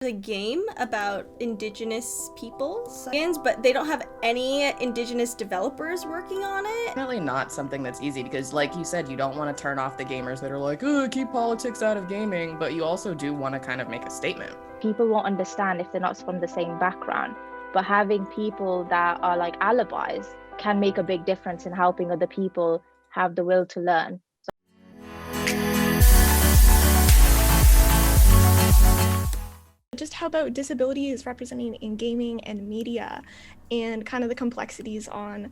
A game about indigenous peoples, but they don't have any indigenous developers working on it. Definitely not something that's easy because, like you said, you don't want to turn off the gamers that are like, oh, keep politics out of gaming, but you also do want to kind of make a statement. People won't understand if they're not from the same background, but having people that are like alibis can make a big difference in helping other people have the will to learn. Just how about disability is representing in gaming and media, and kind of the complexities on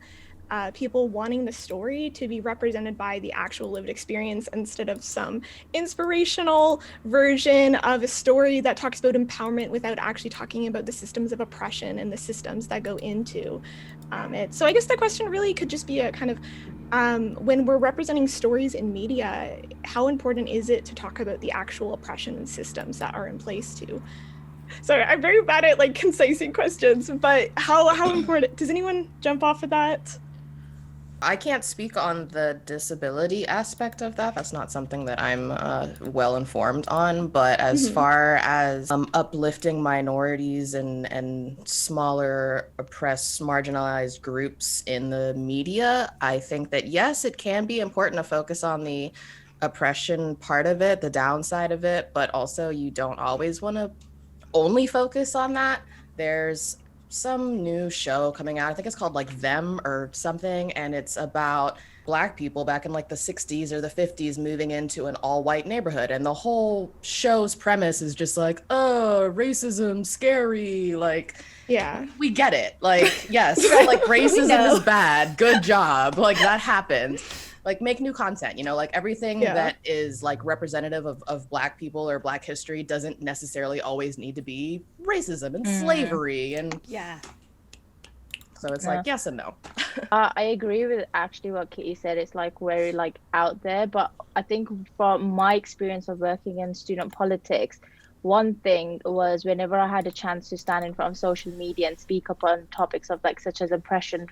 people wanting the story to be represented by the actual lived experience instead of some inspirational version of a story that talks about empowerment without actually talking about the systems of oppression and the systems that go into it. So I guess the question really could just be a kind of, when we're representing stories in media, how important is it to talk about the actual oppression and systems that are in place too? Sorry, I'm very bad at like concising questions, but how important, does anyone jump off of that? I can't speak on the disability aspect of that. That's not something that I'm well informed on. But as far as uplifting minorities and smaller, oppressed, marginalized groups in the media, I think that yes, it can be important to focus on the oppression part of it, the downside of it, but also you don't always want to only focus on that. There's some new show coming out. I think it's called like Them or something. And it's about Black people back in like the 60s or the 50s moving into an all white neighborhood. And the whole show's premise is just like, oh, racism, scary. Like, yeah, we get it. Like, yes, like racism is bad. Good job. Like that happened. Like make new content, you know, like everything that is like representative of Black people or Black history doesn't necessarily always need to be racism and slavery and so it's like yes and no. I agree with actually what Kitty said. It's like very like out there, but I think from my experience of working in student politics, one thing was whenever I had a chance to stand in front of social media and speak up on topics of like such as oppression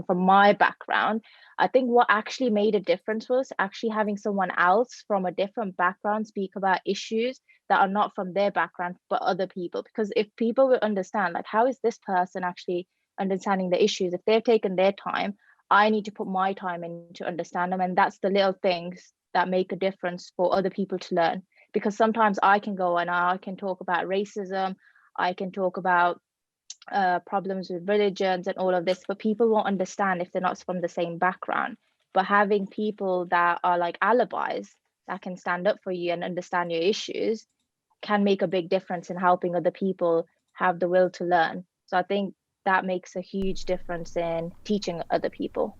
from my background, I think what actually made a difference was actually having someone else from a different background speak about issues that are not from their background but other people. Because if people will understand like how is this person actually understanding the issues, if they've taken their time, I need to put my time in to understand them. And that's the little things that make a difference for other people to learn. Because sometimes I can go and I can talk about racism, I can talk about problems with religions and all of this, but people won't understand if they're not from the same background. But having people that are like alibis that can stand up for you and understand your issues can make a big difference in helping other people have the will to learn. So I think that makes a huge difference in teaching other people.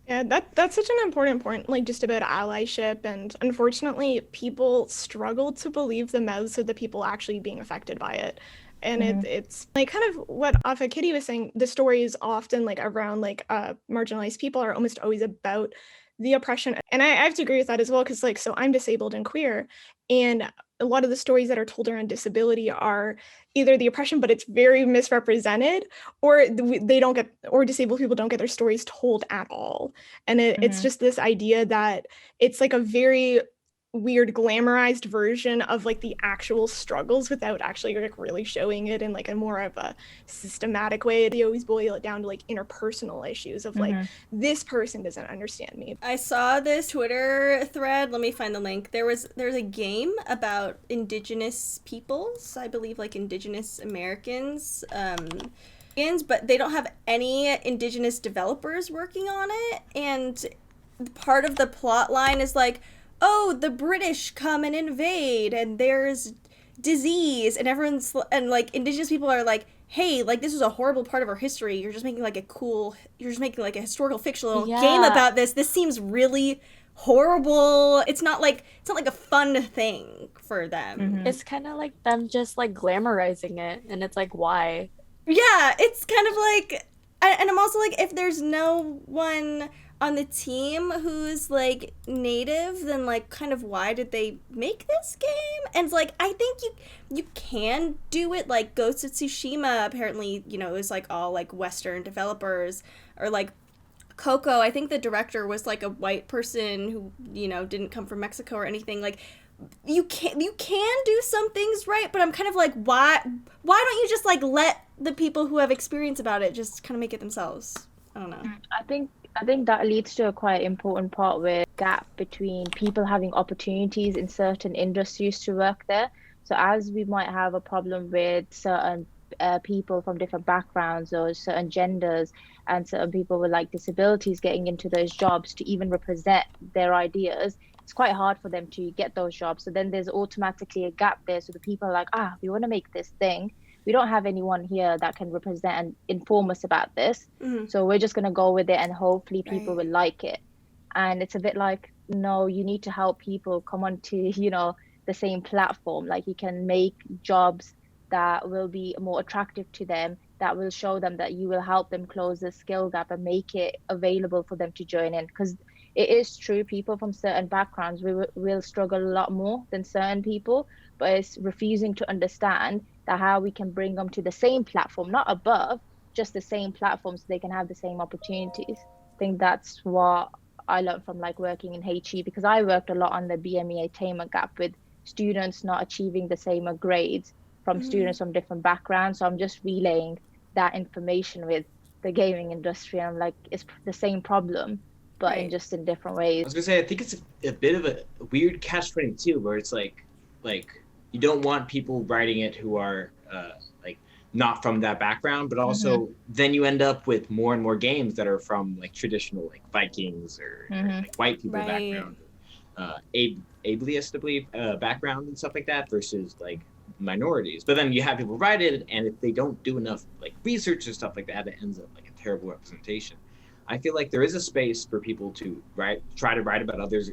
Yeah, that's such an important point, like just about allyship, and unfortunately, people struggle to believe the mouths of the people actually being affected by it. And it's like kind of what Afa Kitty was saying, the stories often like around like marginalized people are almost always about the oppression. And I have to agree with that as well, because like, so I'm disabled and queer, and a lot of the stories that are told around disability are either the oppression, but it's very misrepresented, or they don't get, or disabled people don't get their stories told at all. And it's just this idea that it's like a very weird glamorized version of like the actual struggles without actually like really showing it in like a more of a systematic way. They always boil it down to like interpersonal issues of like, this person doesn't understand me. I saw this Twitter thread, let me find the link. There's a game about indigenous peoples, I believe like indigenous Americans, but they don't have any indigenous developers working on it. And part of the plot line is like, oh, the British come and invade and there's disease, and everyone's, and like indigenous people are like, hey, like this is a horrible part of our history. You're just making like a historical fictional game about this. This seems really horrible. It's not like a fun thing for them. It's kind of like them just like glamorizing it, and it's like, why? Yeah, it's kind of like, and I'm also like, if there's no one on the team who's like native, then like kind of why did they make this game? And it's like, I think you can do it. Like Ghost of Tsushima, apparently, you know, it was like all like Western developers, or like Coco, I think the director was like a white person who, you know, didn't come from Mexico or anything. Like you can do some things right, but I'm kind of like, why don't you just like let the people who have experience about it just kind of make it themselves? I don't know. I think that leads to a quite important part where gap between people having opportunities in certain industries to work there. So as we might have a problem with certain people from different backgrounds or certain genders and certain people with like disabilities getting into those jobs to even represent their ideas, it's quite hard for them to get those jobs. So then there's automatically a gap there. So the people are like, we want to make this thing. We don't have anyone here that can represent and inform us about this. So we're just going to go with it and hopefully people will like it. And it's a bit like, no, you need to help people come onto, the same platform. Like you can make jobs that will be more attractive to them, that will show them that you will help them close the skill gap and make it available for them to join in. Because it is true, people from certain backgrounds will struggle a lot more than certain people, but it's refusing to understand that how we can bring them to the same platform, not above, just the same platform so they can have the same opportunities. I think that's what I learned from like working in HE, because I worked a lot on the BME attainment gap with students not achieving the same grades from students from different backgrounds. So I'm just relaying that information with the gaming industry. I'm like, it's the same problem, but in different ways. I was gonna say, I think it's a bit of a weird catch-22 where it's like you don't want people writing it who are like not from that background, but also then you end up with more and more games that are from like traditional like Vikings or like white people background, ableist, I believe, background and stuff like that versus like minorities. But then you have people write it, and if they don't do enough like research or stuff like that, it ends up like a terrible representation. I feel like there is a space for people to try to write about others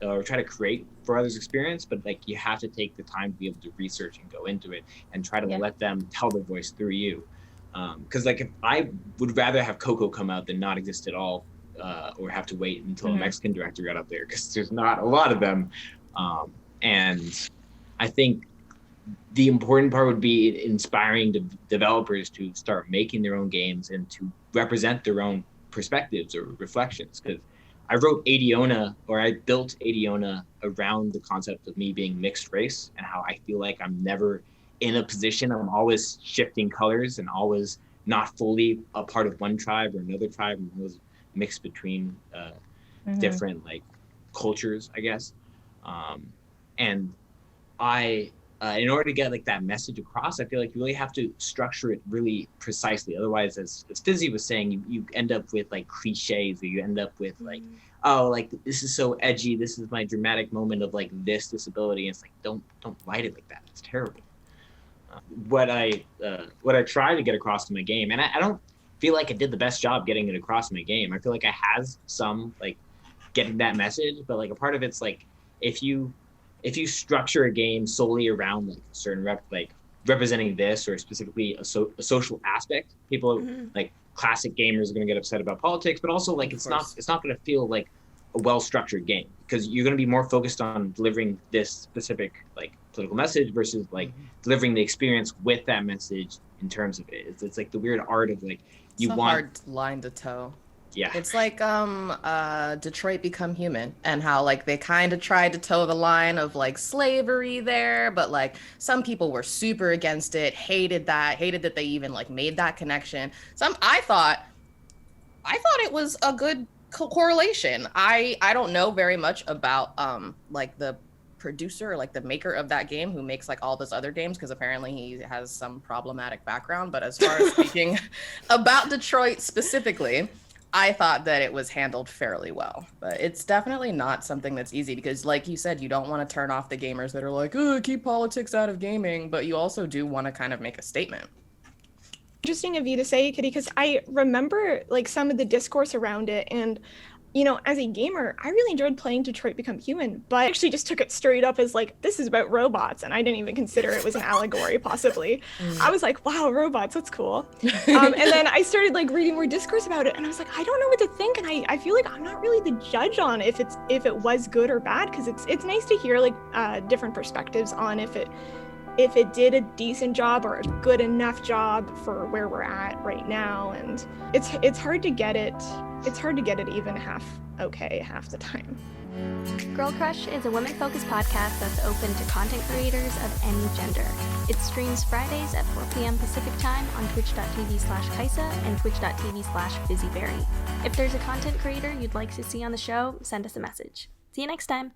or try to create for others' experience, but like you have to take the time to be able to research and go into it and try to let them tell their voice through you. Because like if I would rather have Coco come out than not exist at all, or have to wait until a Mexican director got up there, because there's not a lot of them. And I think the important part would be inspiring developers to start making their own games and to represent their own perspectives or reflections. Because I wrote Adiona, or I built Adiona around the concept of me being mixed race and how I feel like I'm never in a position. I'm always shifting colors and always not fully a part of one tribe or another tribe. I'm always mixed between different like cultures, I guess. And I, in order to get like that message across, I feel like you really have to structure it really precisely. Otherwise, as Fizzy was saying, you end up with like cliches, or you end up with like, oh, like this is so edgy. This is my dramatic moment of like this disability. And it's like, don't write it like that. It's terrible. What I try to get across in my game, and I don't feel like I did the best job getting it across in my game. I feel like I has some like getting that message, but like a part of it's like if you structure a game solely around like a certain representing this or specifically a social aspect, people like classic gamers are going to get upset about politics, but also like it's not going to feel like a well-structured game, because you're going to be more focused on delivering this specific like political message versus like delivering the experience with that message in terms of it. It's like the weird art of like it's a hard line to toe. Yeah. It's like Detroit Become Human, and how like they kind of tried to toe the line of like slavery there, but like some people were super against it, hated that they even like made that connection. I thought it was a good correlation. I don't know very much about like the producer or like the maker of that game who makes like all those other games, because apparently he has some problematic background. But as far as speaking about Detroit specifically, I thought that it was handled fairly well. But it's definitely not something that's easy, because like you said, you don't want to turn off the gamers that are like, oh, keep politics out of gaming, but you also do want to kind of make a statement. Interesting of you to say, Kitty, because I remember like some of the discourse around it, and you know, as a gamer, I really enjoyed playing Detroit Become Human, but I actually just took it straight up as like, this is about robots, and I didn't even consider it was an allegory, possibly. I was like, wow, robots, that's cool. And then I started like reading more discourse about it, and I was like, I don't know what to think, and I feel like I'm not really the judge on if it was good or bad, because it's nice to hear like different perspectives on if it if it did a decent job or a good enough job for where we're at right now. And it's hard to get it. It's hard to get it even half okay half the time. Girl Crush is a women-focused podcast that's open to content creators of any gender. It streams Fridays at 4 p.m. Pacific Time on twitch.tv/Kaisa and twitch.tv/Fizziberry. If there's a content creator you'd like to see on the show, send us a message. See you next time!